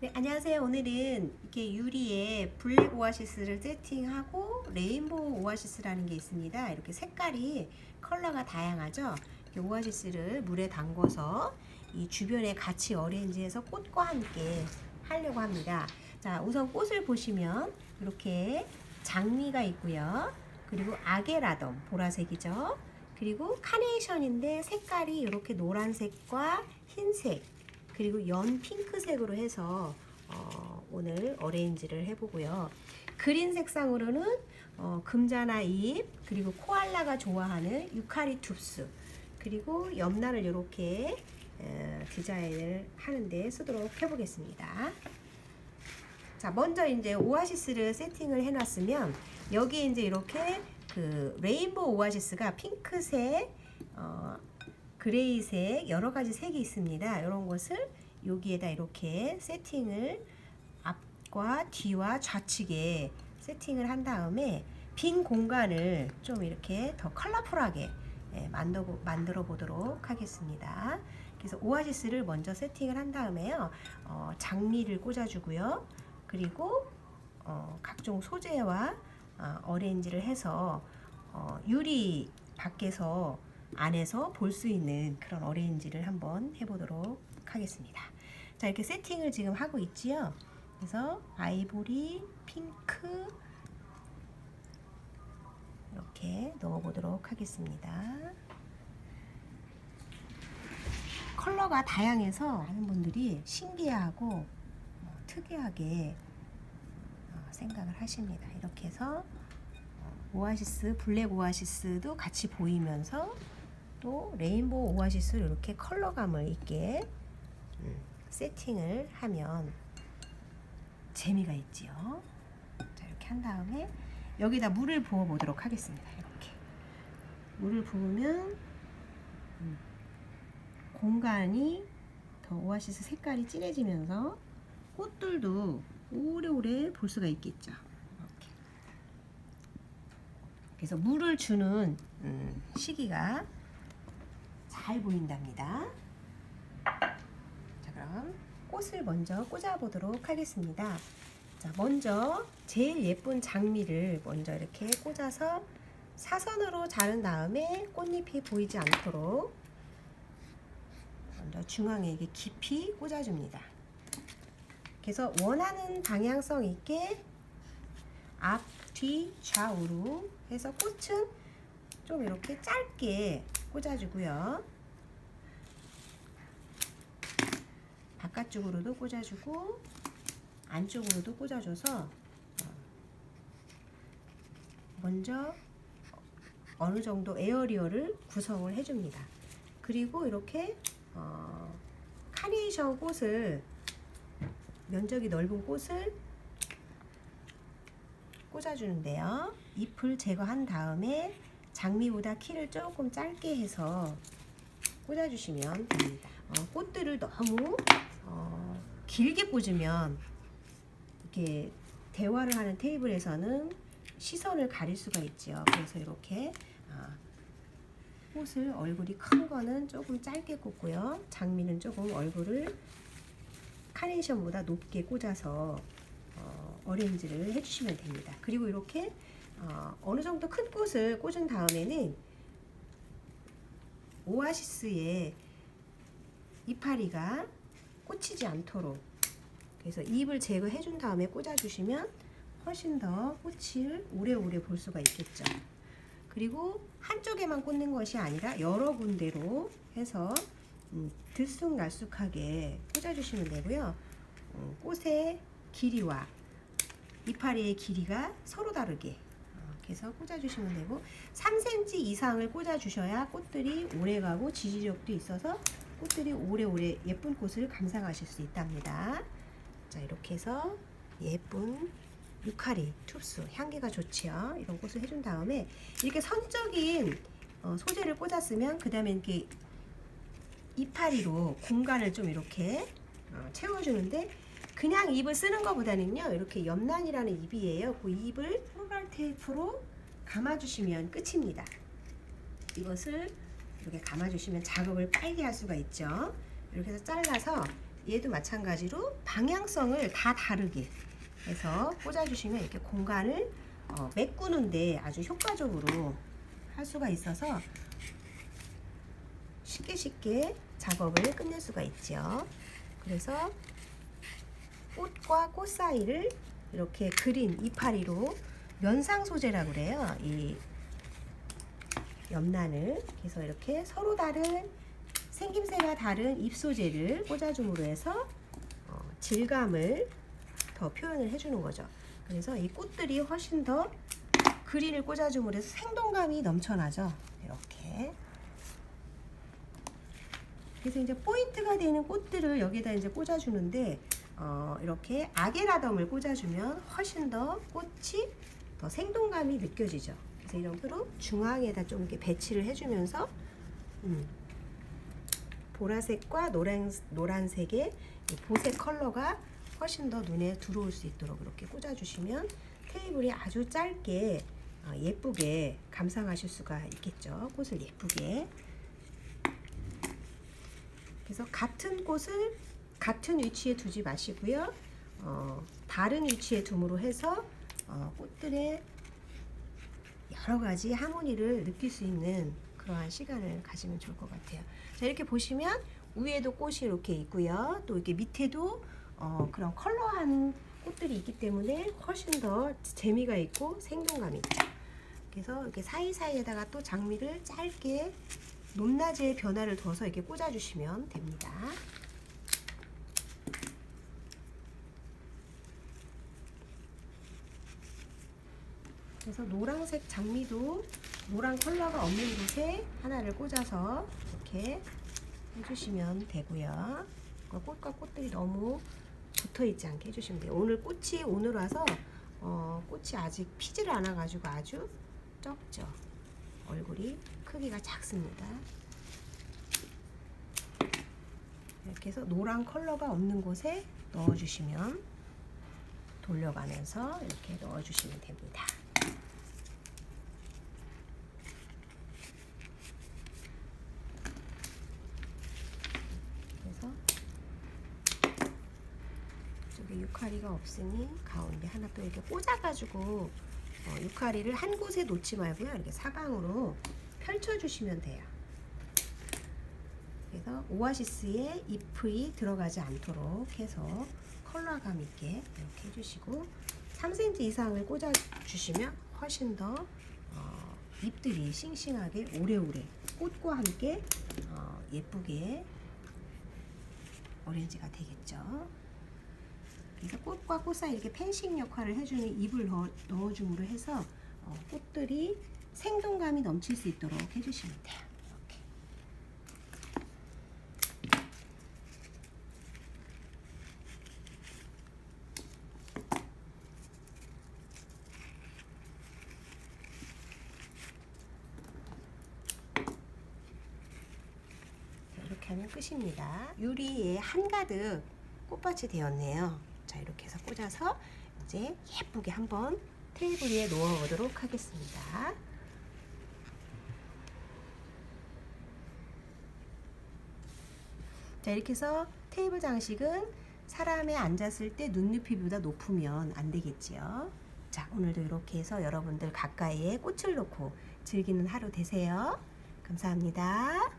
네, 안녕하세요. 오늘은 이렇게 유리에 블랙 오아시스를 세팅하고 레인보우 오아시스라는 게 있습니다. 이렇게 색깔이 컬러가 다양하죠. 이렇게 오아시스를 물에 담궈서 이 주변에 같이 어레인지해서 꽃과 함께 하려고 합니다. 자, 우선 꽃을 보시면 이렇게 장미가 있고요. 그리고 아게라덤 보라색이죠. 그리고 카네이션인데 색깔이 이렇게 노란색과 흰색 그리고 연 핑크색으로 해서 오늘 어레인지를 해보고요. 그린 색상으로는 금자나 잎 그리고 코알라가 좋아하는 유카리투스 그리고 옆날을 이렇게 디자인을 하는데 쓰도록 해보겠습니다. 자, 먼저 이제 오아시스를 세팅을 해놨으면 여기 이제 이렇게 그 레인보우 오아시스가 핑크색, 그레이색 여러 가지 색이 있습니다. 이런 것을 여기에다 이렇게 세팅을 앞과 뒤와 좌측에 세팅을 한 다음에 빈 공간을 좀 이렇게 더 컬러풀하게 만들어 보도록 하겠습니다. 그래서 오아시스를 먼저 세팅을 한 다음에요. 장미를 꽂아주고요. 그리고 각종 소재와 어레인지를 해서 유리 밖에서 안에서 볼 수 있는 그런 어레인지를 한번 해보도록 하겠습니다. 자, 이렇게 세팅을 지금 하고 있지요. 그래서 아이보리, 핑크 이렇게 넣어보도록 하겠습니다. 컬러가 다양해서 많은 분들이 신기해하고 특이하게 생각을 하십니다. 이렇게 해서 오아시스, 블랙 오아시스도 같이 보이면서 또 레인보우 오아시스를 이렇게 컬러감을 있게 세팅을 하면 재미가 있지요. 자, 이렇게 한 다음에 여기다 물을 부어 보도록 하겠습니다. 이렇게 물을 부으면 공간이 더 오아시스 색깔이 진해지면서 꽃들도 오래오래 볼 수가 있겠죠. 이렇게. 그래서 물을 주는 시기가 잘 보인답니다. 자, 그럼 꽃을 먼저 꽂아 보도록 하겠습니다. 자, 먼저 제일 예쁜 장미를 먼저 이렇게 꽂아서 사선으로 자른 다음에 꽃잎이 보이지 않도록 먼저 중앙에 이게 깊이 꽂아줍니다. 그래서 원하는 방향성 있게 앞, 뒤, 좌우로 해서 꽃은 좀 이렇게 짧게 꽂아주고요. 바깥쪽으로도 꽂아주고 안쪽으로도 꽂아줘서 먼저 어느 정도 에어리어를 구성을 해줍니다. 그리고 이렇게 카네이션 꽃을 면적이 넓은 꽃을 꽂아주는데요. 잎을 제거한 다음에 장미보다 키를 조금 짧게 해서 꽂아주시면 됩니다. 꽃들을 너무 길게 꽂으면 이렇게 대화를 하는 테이블에서는 시선을 가릴 수가 있죠. 그래서 이렇게 꽃을 얼굴이 큰 거는 조금 짧게 꽂고요. 장미는 조금 얼굴을 카네이션보다 높게 꽂아서 어레인지를 해주시면 됩니다. 그리고 이렇게 어느 정도 큰 꽃을 꽂은 다음에는 오아시스의 이파리가 꽂히지 않도록 그래서 잎을 제거해 준 다음에 꽂아주시면 훨씬 더 꽃을 오래오래 볼 수가 있겠죠. 그리고 한쪽에만 꽂는 것이 아니라 여러 군데로 해서 들쑥날쑥하게 꽂아주시면 되고요. 꽃의 길이와 이파리의 길이가 서로 다르게 해서 꽂아주시면 되고 3cm 이상을 꽂아주셔야 꽃들이 오래가고 지지력도 있어서 꽃들이 오래오래 예쁜 꽃을 감상하실 수 있답니다. 자, 이렇게 해서 예쁜 유카리 툽스 향기가 좋지요. 이런 꽃을 해준 다음에 이렇게 선적인 소재를 꽂았으면 그 다음에 이렇게 이파리로 공간을 좀 이렇게 채워주는데 그냥 잎을 쓰는 것보다는요 이렇게 염란이라는 잎이에요. 그 잎을 플로럴 테이프로 감아주시면 끝입니다. 이것을 이렇게 감아주시면 작업을 빨리 할 수가 있죠. 이렇게 해서 잘라서 얘도 마찬가지로 방향성을 다 다르게 해서 꽂아주시면 이렇게 공간을 메꾸는데 아주 효과적으로 할 수가 있어서 쉽게 작업을 끝낼 수가 있죠. 그래서 꽃과 꽃 사이를 이렇게 그린 이파리로 면상 소재라고 그래요. 이 옆난을. 그래서 이렇게 서로 다른 생김새가 다른 잎 소재를 꽂아줌으로 해서 질감을 더 표현을 해주는 거죠. 그래서 이 꽃들이 훨씬 더 그린을 꽂아줌으로 해서 생동감이 넘쳐나죠. 이렇게. 그래서 이제 포인트가 되는 꽃들을 여기다 이제 꽂아주는데 이렇게 아게라덤을 꽂아주면 훨씬 더 꽃이 더 생동감이 느껴지죠. 그래서 이런 식으로 중앙에다 좀 이렇게 배치를 해주면서 보라색과 노란색의 이 보색 컬러가 훨씬 더 눈에 들어올 수 있도록 이렇게 꽂아주시면 테이블이 아주 짧게 예쁘게 감상하실 수가 있겠죠. 꽃을 예쁘게. 그래서 같은 꽃을 같은 위치에 두지 마시고요. 다른 위치에 둠으로 해서 꽃들의 여러 가지 하모니를 느낄 수 있는 그러한 시간을 가지면 좋을 것 같아요. 자, 이렇게 보시면 위에도 꽃이 이렇게 있고요. 또 이렇게 밑에도 그런 컬러한 꽃들이 있기 때문에 훨씬 더 재미가 있고 생동감이 있죠. 그래서 이렇게 사이사이에다가 또 장미를 짧게 높낮이의 변화를 둬서 이렇게 꽂아주시면 됩니다. 그래서 노란색 장미도 노란 컬러가 없는 곳에 하나를 꽂아서 이렇게 해주시면 되고요. 꽃과 꽃들이 너무 붙어있지 않게 해주시면 돼요. 오늘 와서 꽃이 아직 피지를 않아가지고 아주 적죠. 얼굴이 크기가 작습니다. 이렇게 해서 노란 컬러가 없는 곳에 넣어주시면 돌려가면서 이렇게 넣어주시면 됩니다. 그래서 이쪽에 유카리가 없으니 가운데 하나 또 이렇게 꽂아가지고 유카리를 한 곳에 놓지 말고요. 이렇게 사방으로 펼쳐주시면 돼요. 그래서 오아시스에 잎이 들어가지 않도록 해서 컬러감 있게 이렇게 해주시고 3cm 이상을 꽂아주시면 훨씬 더 잎들이 싱싱하게 오래오래 꽃과 함께 예쁘게 오렌지가 되겠죠. 그래서 꽃과 꽃 사이 이렇게 펜싱 역할을 해주는 잎을 넣어줌으로 해서 꽃들이 생동감이 넘칠 수 있도록 해주시면 돼요. 이렇게 하면 끝입니다. 유리에 한가득 꽃밭이 되었네요. 자, 이렇게 해서 꽂아서 이제 예쁘게 한번 테이블 위에 놓아 보도록 하겠습니다. 자, 이렇게 해서 테이블 장식은 사람이 앉았을 때 눈높이보다 높으면 안 되겠지요. 자, 오늘도 이렇게 해서 여러분들 가까이에 꽃을 놓고 즐기는 하루 되세요. 감사합니다.